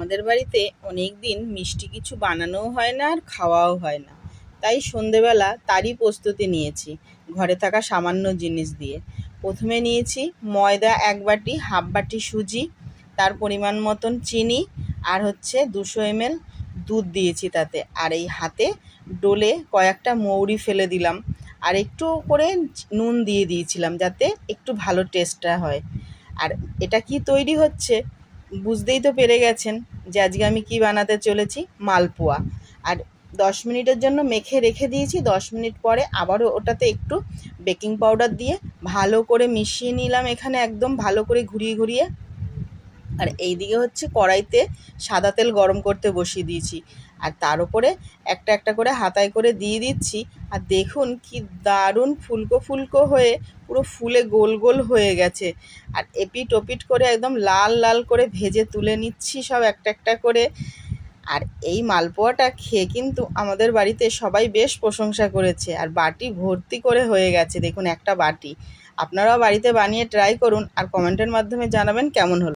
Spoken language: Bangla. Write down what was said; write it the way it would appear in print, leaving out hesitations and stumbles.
আমাদের বাড়িতে অনেক দিন মিষ্টি কিছু বানানোও হয় না আর খাওয়াও হয় না, তাই সন্ধেবেলা তারই প্রস্তুতি নিয়েছি ঘরে থাকা সামান্য জিনিস দিয়ে। প্রথমে নিয়েছি ময়দা 1 বাটি, হাফ বাটি সুজি, তার পরিমাণ মতন চিনি, আর 200 ml দুধ দিয়েছি তাতে। আর এই হাতে ডোলে কয়েকটা মৌরি ফেলে দিলাম, আর একটু করে নুন দিয়ে দিয়েছিলাম যাতে একটু ভালো টেস্টটা হয়। আর এটা কি তৈরি হচ্ছে বুঝতেই তো পেরে গেছেন যে আজকে আমি কি বানাতে চলেছি, মালপোয়া। আর 10 মিনিটের জন্য মেখে রেখে দিয়েছি। 10 মিনিট পরে আবারও ওটাতে একটু বেকিং পাউডার দিয়ে ভালো করে মিশিয়ে নিলাম, এখানে একদম ভালো করে ঘুরিয়ে ঘুরিয়ে। আর এইদিকে কড়াইতে সাদা তেল গরম করতে বসিয়ে দিয়েছি, আর তার উপরে একটা একটা করে হাতায় করে দিয়ে দিচ্ছি। আর দেখুন কি দারুণ ফুলকো ফুলকো হয়ে পুরো ফুলে গোল গোল হয়ে গেছে। আর এপিট ওপিট করে একদম লাল লাল করে ভেজে তুলে নিচ্ছি সব একটা একটা করে। আর এই মালপোয়াটা খেয়ে কিন্তু আমাদের বাড়িতে সবাই বেশ প্রশংসা করেছে, আর বাটি ভর্তি করে হয়ে গেছে, দেখুন একটা বাটি। আপনারাও বাড়িতে বানিয়ে ট্রাই করুন আর কমেন্টের মাধ্যমে জানাবেন কেমন হলো।